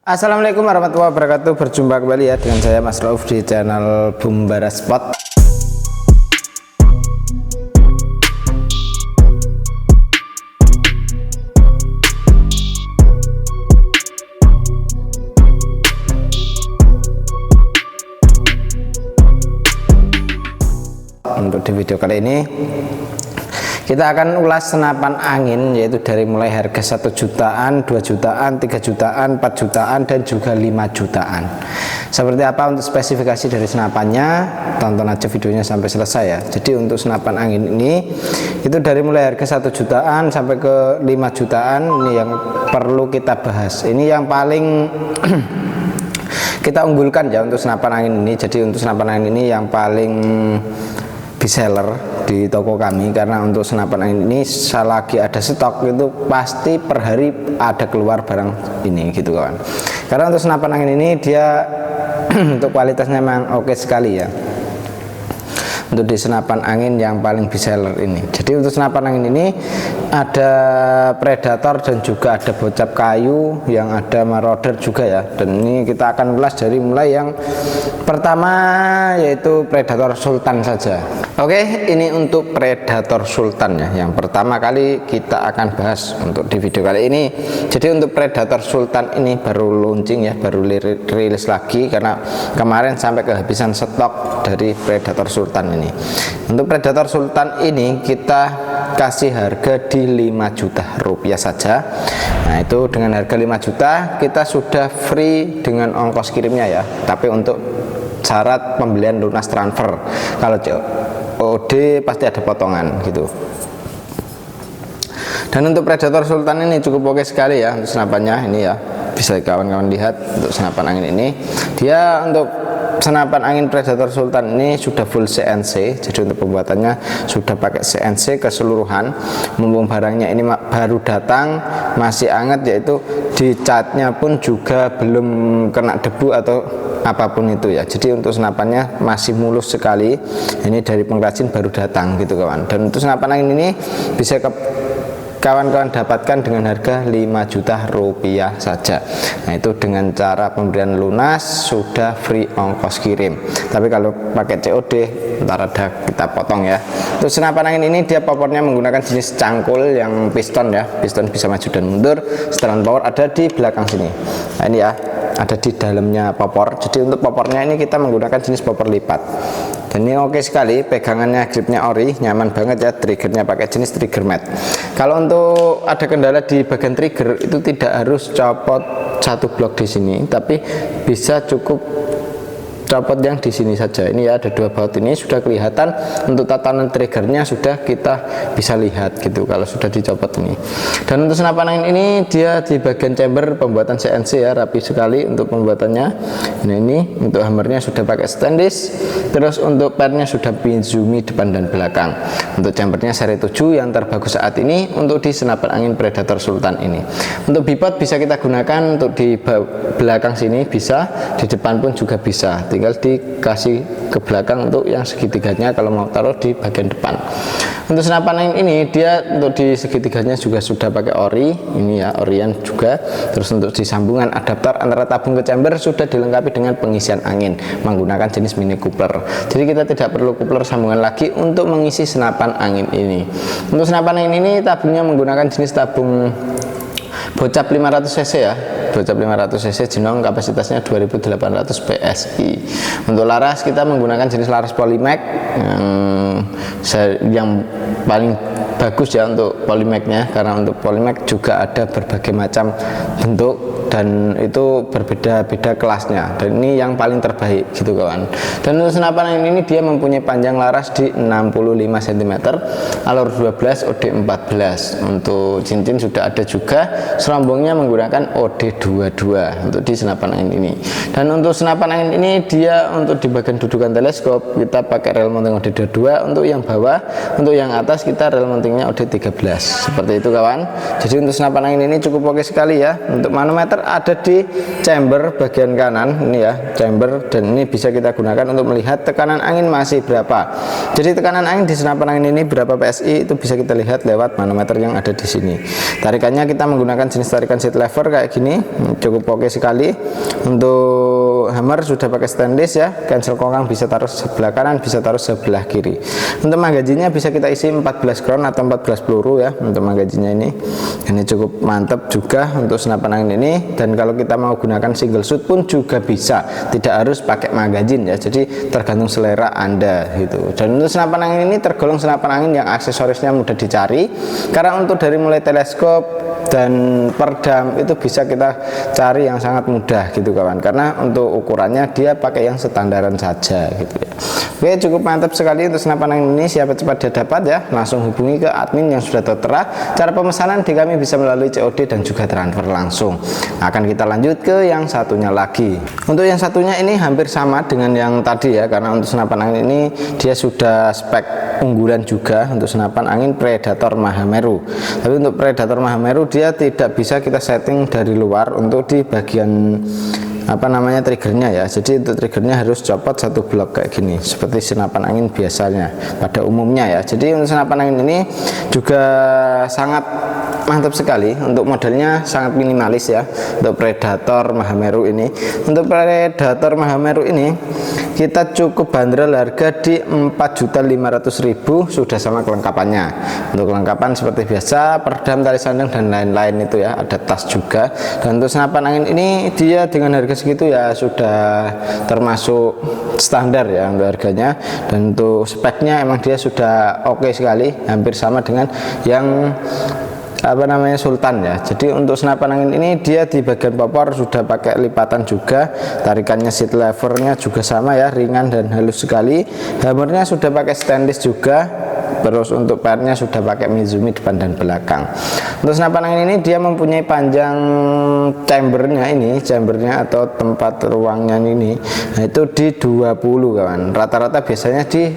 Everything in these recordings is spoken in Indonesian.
Assalamualaikum warahmatullahi wabarakatuh. Berjumpa kembali ya dengan saya Mas Rauf di channel Bumbara Spot. Untuk di video kali ini kita akan ulas senapan angin, yaitu dari mulai harga 1 jutaan, 2 jutaan, 3 jutaan, 4 jutaan, dan juga 5 jutaan. Seperti apa untuk spesifikasi dari senapannya, tonton aja videonya sampai selesai ya. Jadi untuk senapan angin ini itu dari mulai harga 1 jutaan sampai ke 5 jutaan, ini yang perlu kita bahas. Ini yang paling kita unggulkan ya untuk senapan angin ini. Jadi untuk senapan angin ini yang paling seller di toko kami, karena untuk senapan angin ini selagi ada stok itu pasti per hari ada keluar barang ini gitu kawan. Karena untuk senapan angin ini dia untuk kualitasnya memang oke sekali ya. Untuk di senapan angin yang paling seller ini. Jadi untuk senapan angin ini ada predator dan juga ada bocap kayu, yang ada marauder juga ya. Dan ini kita akan ulas dari mulai yang pertama, yaitu predator sultan saja. Oke, ini untuk predator sultan ya. Yang pertama kali kita akan bahas untuk di video kali ini. Jadi untuk predator sultan ini baru launching ya, baru rilis lagi karena kemarin sampai kehabisan stok dari predator sultan ini. Untuk predator sultan ini kita kasih harga di 5 juta rupiah saja. Nah, itu dengan harga 5 juta kita sudah free dengan ongkos kirimnya ya. Tapi untuk syarat pembelian lunas transfer. Kalau COD pasti ada potongan gitu. Dan untuk predator sultan ini cukup oke sekali ya untuk senapannya ini ya. Bisa kawan-kawan lihat untuk senapan angin ini. Dia untuk senapan angin predator sultan ini sudah full CNC. Jadi untuk pembuatannya sudah pakai CNC keseluruhan. Mumpung barangnya ini baru datang, masih hangat, yaitu di catnya pun juga belum kena debu atau apapun itu ya. Jadi untuk senapannya masih mulus sekali. Ini dari pengrajin baru datang gitu kawan. Dan untuk senapan angin ini bisa kawan-kawan dapatkan dengan harga 5 juta rupiah saja. Nah, itu dengan cara pemberian lunas sudah free ongkos kirim. Tapi kalau pakai COD ntar ada kita potong ya. Untuk senapan angin ini dia popornya menggunakan jenis cangkul yang piston ya. Piston bisa maju dan mundur. Setelan power ada di belakang sini. Nah, ini ya, ada di dalamnya popor. Jadi untuk popornya ini kita menggunakan jenis popor lipat. Dan ini oke sekali, pegangannya, gripnya ori, nyaman banget ya. Triggernya pakai jenis trigger mat. Kalau untuk ada kendala di bagian trigger itu tidak harus copot satu blok di sini, tapi bisa cukup copot yang di sini saja. Ini ya, ada 2 baut ini sudah kelihatan. Untuk tatanan triggernya sudah kita bisa lihat gitu kalau sudah dicopot ini. Dan untuk senapan angin ini dia di bagian chamber pembuatan CNC ya, rapi sekali untuk pembuatannya. Nah, ini untuk hammernya sudah pakai stainless. Terus untuk pernya sudah Pinzumi depan dan belakang. Untuk chambernya seri 7 yang terbagus saat ini untuk di senapan angin predator sultan ini. Untuk bipod bisa kita gunakan untuk di belakang sini bisa, di depan pun juga bisa. Tinggal dikasih ke belakang untuk yang segitiganya kalau mau taruh di bagian depan. Untuk senapan angin ini dia untuk di segitiganya juga sudah pakai ori, ini ya, orian juga. Terus untuk di sambungan adaptor antara tabung ke chamber sudah dilengkapi dengan pengisian angin menggunakan jenis mini coupler. Jadi kita tidak perlu coupler sambungan lagi untuk mengisi senapan angin ini. Untuk senapan angin ini tabungnya menggunakan jenis tabung bocap 500 cc ya. Bocap 500 cc jenong, kapasitasnya 2800 PSI. Untuk laras kita menggunakan jenis laras Polymac yang paling bagus ya untuk Polymac-nya, karena untuk Polymac juga ada berbagai macam bentuk dan itu berbeda-beda kelasnya, dan ini yang paling terbaik gitu kawan. Dan untuk senapan ini dia mempunyai panjang laras di 65 cm, alur 12, OD 14. Untuk cincin sudah ada juga, serombongnya menggunakan OD 22 untuk di senapan angin ini. Dan untuk senapan angin ini dia untuk di bagian dudukan teleskop kita pakai rel mounting OD 22. Untuk yang bawah, untuk yang atas kita rel mountingnya OD 13 seperti itu kawan. Jadi untuk senapan angin ini cukup oke sekali ya. Untuk manometer ada di chamber bagian kanan ini ya, chamber, dan ini bisa kita gunakan untuk melihat tekanan angin masih berapa. Jadi tekanan angin di senapan angin ini berapa PSI itu bisa kita lihat lewat manometer yang ada di sini. Tarikannya kita menggunakan jenis tarikan seat lever kayak gini. cukup oke sekali. Untuk hammer sudah pakai stainless ya, cancel kokang bisa taruh sebelah kanan, bisa taruh sebelah kiri. Untuk magazinnya bisa kita isi 14 round atau 14 peluru ya untuk magazinnya ini cukup mantap juga untuk senapan angin ini. Dan kalau kita mau gunakan single shoot pun juga bisa, tidak harus pakai magazin ya, jadi tergantung selera Anda gitu. Dan untuk senapan angin ini tergolong senapan angin yang aksesorisnya mudah dicari, karena untuk dari mulai teleskop dan perdam itu bisa kita cari yang sangat mudah gitu kawan, karena untuk ukurannya dia pakai yang standaran saja gitu ya. Oke, cukup mantap sekali untuk senapan angin ini. Siapa cepat dia dapat ya, langsung hubungi ke admin yang sudah tertera. Cara pemesanan di kami bisa melalui COD dan juga transfer langsung. Akan kita lanjut ke yang satunya lagi. Untuk yang satunya ini hampir sama dengan yang tadi ya, karena untuk senapan angin ini dia sudah spek unggulan juga untuk senapan angin Predator Mahameru. Tapi untuk Predator Mahameru dia tidak bisa kita setting dari luar untuk di bagian triggernya ya. Jadi untuk triggernya harus copot satu blok kayak gini, seperti senapan angin biasanya pada umumnya ya. Jadi untuk senapan angin ini juga sangat mantap sekali, untuk modelnya sangat minimalis ya untuk Predator Mahameru ini. Untuk Predator Mahameru ini kita cukup bandrol harga di 4.500.000 sudah sama kelengkapannya. Untuk kelengkapan seperti biasa, perdam, tali sandang dan lain-lain itu ya, ada tas juga. Dan untuk senapan angin ini dia dengan harga segitu ya sudah termasuk standar ya untuk harganya. Dan untuk speknya emang dia sudah oke sekali, hampir sama dengan yang Sultan ya. Jadi untuk senapan angin ini dia di bagian popor sudah pakai lipatan juga, tarikannya seat levernya juga sama ya, ringan dan halus sekali. Hammernya sudah pakai stainless juga, terus untuk parnya sudah pakai Mizumi depan dan belakang. Untuk senapan angin ini dia mempunyai panjang chambernya atau tempat ruangnya ini, nah itu di 20 kawan, rata-rata biasanya di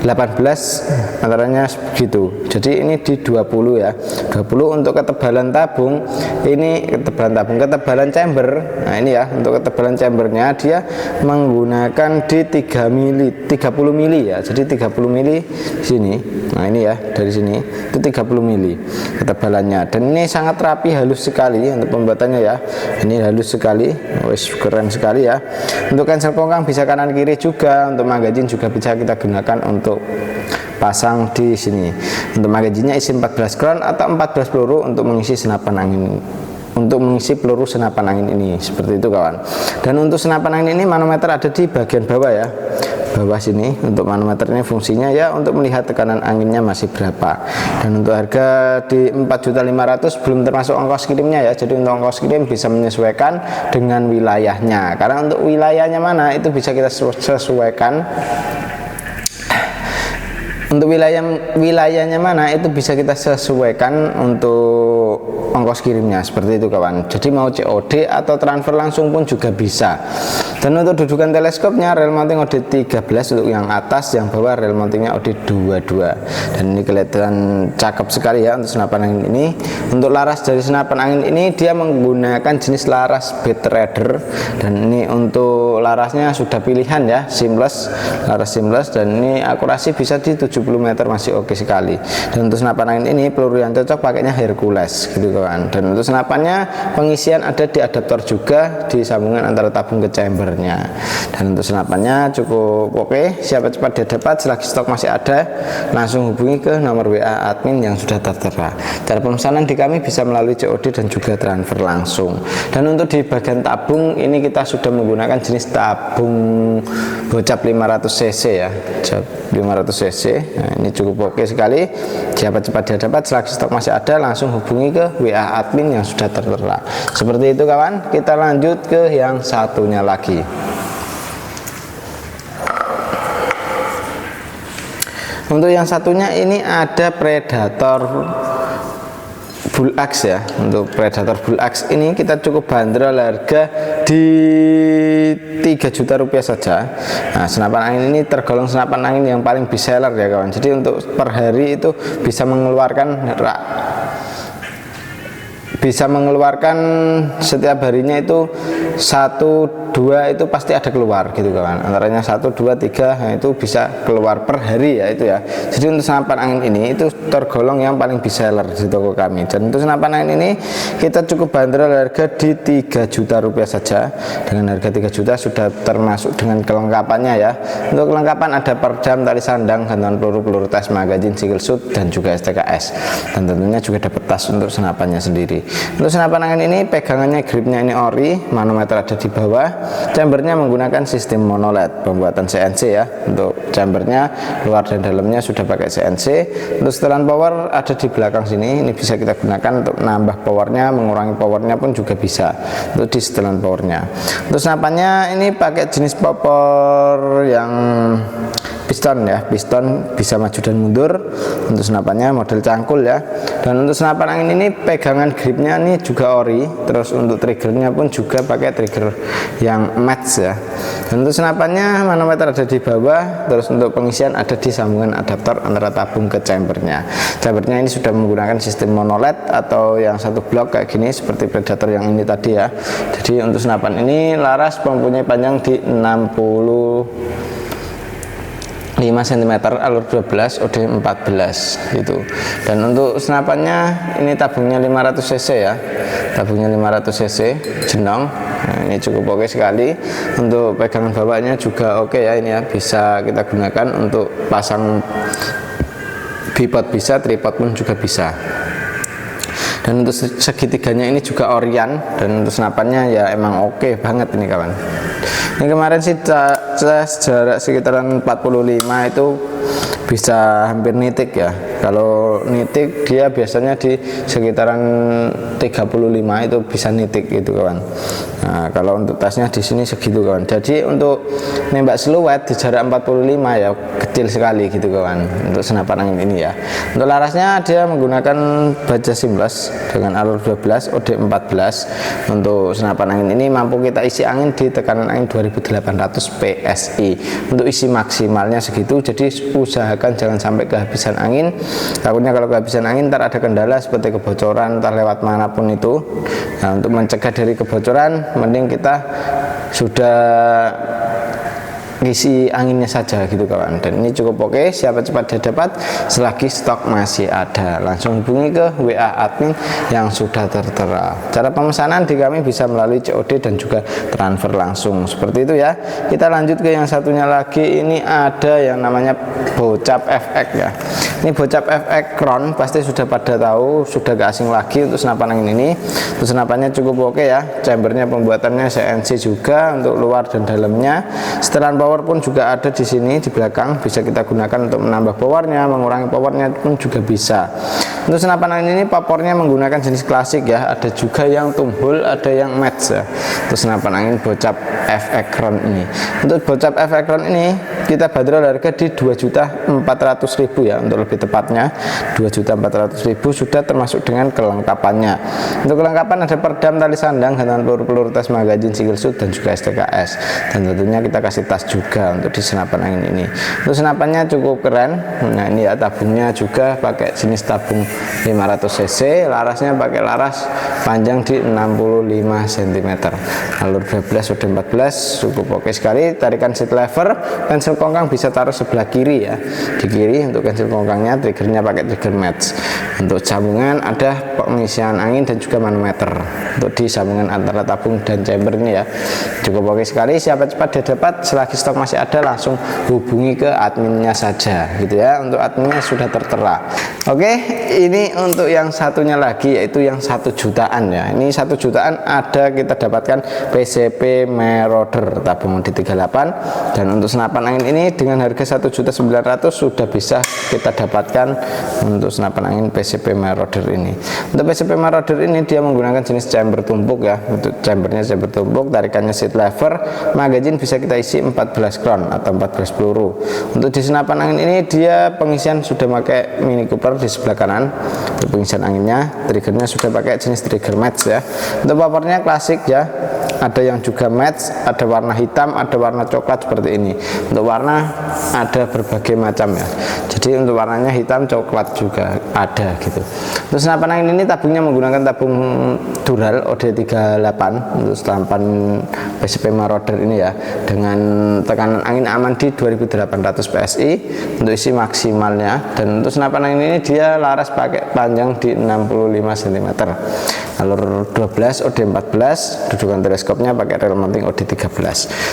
18 antaranya begitu. Jadi ini di 20 ya, 20. Untuk ketebalan tabung ini, ketebalan chamber, nah ini ya, untuk ketebalan chambernya dia menggunakan di 30 mili ya, jadi 30 mili sini. Nah ini ya, dari sini itu 30 mili ketebalannya, dan ini sangat rapi, halus sekali untuk pembuatannya ya. Ini halus sekali, keren sekali ya. Untuk cancel kokang bisa kanan kiri juga. Untuk magazin juga bisa kita gunakan untuk pasang di sini. Untuk magazinnya isi 14 round atau 14 peluru untuk mengisi senapan angin, untuk mengisi peluru senapan angin ini, seperti itu kawan. Dan untuk senapan angin ini manometer ada di bagian bawah ya, bawah sini. Untuk manometer ini fungsinya ya untuk melihat tekanan anginnya masih berapa. Dan untuk harga di 4.500.000 belum termasuk ongkos kirimnya ya. Jadi untuk ongkos kirim bisa menyesuaikan dengan wilayahnya, karena untuk wilayahnya mana itu bisa kita sesuaikan. Untuk wilayahnya mana itu bisa kita sesuaikan untuk ongkos kirimnya, seperti itu kawan. Jadi mau COD atau transfer langsung pun juga bisa. Dan untuk dudukan teleskopnya rel mounting OD13 untuk yang atas, yang bawah rel mountingnya OD22. Dan ini kelihatan cakep sekali ya untuk senapan angin ini. Untuk laras dari senapan angin ini dia menggunakan jenis laras Beat Raider, dan ini untuk larasnya sudah pilihan ya, seamless, laras seamless, dan ini akurasi bisa di 70 meter, masih oke sekali. Dan untuk senapan angin ini peluru yang cocok pakainya Hercules gitu kawan. Dan untuk senapannya pengisian ada di adaptor juga di sambungan antara tabung ke chambernya. Dan untuk senapannya cukup oke, siapa cepat dia dapat. Selagi stok masih ada, langsung hubungi ke nomor WA admin yang sudah tertera. Cara pemesanan di kami bisa melalui COD dan juga transfer langsung. Dan untuk di bagian tabung ini kita sudah menggunakan jenis tabung bocap 500 cc ya, 500 cc. Nah, ini cukup oke sekali, siapa cepat dia dapat. Selagi stok masih ada, langsung hubungi ke WA admin yang sudah tertera. Seperti itu kawan. Kita lanjut ke yang satunya lagi. Untuk yang satunya ini ada Predator Bull Axe ya. Untuk Predator Bull Axe ini kita cukup bandrol harga di 3 juta rupiah saja. Nah, senapan angin ini tergolong senapan angin yang paling best seller ya kawan. Jadi untuk per hari itu bisa mengeluarkan bisa mengeluarkan setiap harinya itu 1-2 itu pasti ada keluar gitu kawan, antaranya 1-2-3 nah itu bisa keluar per hari ya itu ya. Jadi untuk senapan angin ini itu tergolong yang paling best seller di toko kami, dan untuk senapan angin ini kita cukup bandrol harga di 3 juta rupiah saja. Dengan harga 3 juta sudah termasuk dengan kelengkapannya ya. Untuk kelengkapan ada peredam, tali sandang, gantungan peluru, peluru tes, magazin, single shoot, dan juga STKS, dan tentunya juga dapat tas untuk senapannya sendiri. Untuk senapan angin ini pegangannya, gripnya ini ori, manometer ada di bawah, chambernya menggunakan sistem monoled pembuatan CNC ya. Untuk chambernya luar dan dalamnya sudah pakai CNC. Untuk setelan power ada di belakang sini, ini bisa kita gunakan untuk menambah powernya, mengurangi powernya pun juga bisa untuk di setelan powernya. Untuk senapannya ini pakai jenis popor yang piston ya, piston bisa maju dan mundur. Untuk senapannya model cangkul ya. Dan untuk senapan angin ini pegangan gripnya ini juga ori, terus untuk triggernya pun juga pakai trigger yang match ya. Dan untuk senapannya manometer ada di bawah, terus untuk pengisian ada di sambungan adaptor antara tabung ke chambernya. Chambernya ini sudah menggunakan sistem monoled atau yang satu blok kayak gini seperti Predator yang ini tadi ya. Jadi untuk senapan ini laras mempunyai panjang di 65 cm, alur 12, OD 14 gitu. Dan untuk senapannya ini tabungnya 500 cc ya, tabungnya 500 cc jenong. Nah, ini cukup oke sekali. Untuk pegangan bawahnya juga oke ya, ini ya bisa kita gunakan untuk pasang bipod bisa, tripod pun juga bisa. Dan untuk segitiganya ini juga orian, dan untuk senapannya ya emang oke banget ini kawan. Ini kemarin sih jarak sekitaran 45 itu bisa hampir nitik ya. Kalau nitik dia biasanya di sekitaran 35 itu bisa nitik gitu kawan. Nah, kalau untuk tasnya di sini segitu kawan. Jadi untuk nembak siluet di jarak 45 ya kecil sekali gitu kawan untuk senapan angin ini ya. Untuk larasnya dia menggunakan baja seamless dengan alur 12, OD 14. Untuk senapan angin ini mampu kita isi angin di tekanan angin 2800 PSI. Untuk isi maksimalnya segitu, jadi usahakan jangan sampai kehabisan angin. Takutnya kalau kehabisan angin ntar ada kendala seperti kebocoran ntar lewat manapun itu. Nah, untuk mencegah dari kebocoran mending kita sudah ngisi anginnya saja gitu kawan. Dan ini cukup oke, siapa cepat dia dapat selagi stok masih ada. Langsung hubungi ke WA admin yang sudah tertera. Cara pemesanan di kami bisa melalui COD dan juga transfer langsung seperti itu ya. Kita lanjut ke yang satunya lagi, ini ada yang namanya Bocap FX ya. Ini Bocap FX Crown pasti sudah pada tahu, sudah gak asing lagi untuk senapan angin ini. Untuk senapannya cukup oke ya, chambernya pembuatannya CNC juga untuk luar dan dalamnya. Setelan power pun juga ada di sini di belakang, bisa kita gunakan untuk menambah powernya, mengurangi powernya pun juga bisa. Untuk senapan angin ini popornya menggunakan jenis klasik ya, ada juga yang tumbul, ada yang match ya. Untuk senapan angin Bocap FX Crown ini, untuk Bocap FX Crown ini kita bandrol harga di 2.400.000 ya, untuk lebih tepatnya 2.400.000 sudah termasuk dengan kelengkapannya. Untuk kelengkapan ada peredam, tali sandang, gantungan peluru, tes, magazin, single shoot, dan juga STKS. Dan tentunya kita kasih tas juga untuk di senapan angin ini. Untuk senapannya cukup keren. Nah ini ya, tabungnya juga pakai jenis tabung 500 cc, larasnya pakai laras panjang di 65 cm, alur 12 udah 14, cukup oke sekali. Tarikan seat lever, pensil kongkang bisa taruh sebelah kiri ya, di kiri untuk pensil kongkangnya. Triggernya pakai trigger match. Untuk sambungan ada pengisian angin dan juga manometer untuk di sambungan antara tabung dan chamber ini ya, cukup oke sekali. Siapa cepat dia dapat, selagi stok masih ada langsung hubungi ke adminnya saja gitu ya. Untuk adminnya sudah tertera. Oke, ini untuk yang satunya lagi yaitu yang 1 jutaan ya. Ini 1 jutaan ada kita dapatkan PCP Marauder tabung di 38. Dan untuk senapan angin ini dengan harga 1.900.000 sudah bisa kita dapatkan untuk senapan angin PCP Marauder ini. Untuk PCP Marauder ini dia menggunakan jenis chamber tumpuk ya. Untuk chambernya chamber tumpuk, tarikannya seat lever, magazin bisa kita isi 14 crown atau 14 peluru. Untuk di senapan angin ini dia pengisian sudah pakai Mini Cooper di sebelah kanan untuk pengisian anginnya. Triggernya sudah pakai jenis trigger match ya. Untuk powernya klasik ya, ada yang juga match, ada warna hitam, ada warna coklat seperti ini. Untuk warna ada berbagai macam ya, jadi untuk warnanya hitam, coklat juga ada gitu. Untuk senapan angin ini tabungnya menggunakan tabung Dural OD38 untuk senapan PCP Marauder ini ya, dengan tekanan angin aman di 2800 PSI untuk isi maksimalnya. Dan untuk senapan angin ini dia laras pakai panjang di 65 cm, alur 12 OD14, dudukan teleskopnya pakai rel mounting OD13.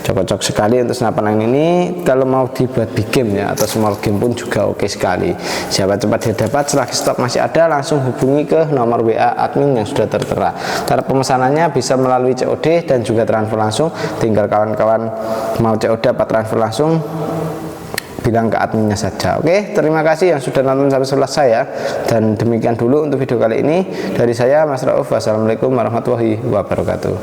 Cocok sekali untuk senapan angin ini kalau mau dibuat big game ya, atau small game pun juga oke sekali. Siapa cepat dia dapat, selagi stok masih ada langsung hubungi ke nomor WA admin yang sudah tertera. Cara pemesanannya bisa melalui COD dan juga transfer langsung. Tinggal kawan-kawan mau COD apa transfer langsung, bilang ke adminnya saja. Oke, terima kasih yang sudah nonton sampai selesai ya. Dan demikian dulu untuk video kali ini dari saya, Mas Rauf. Wassalamualaikum warahmatullahi wabarakatuh.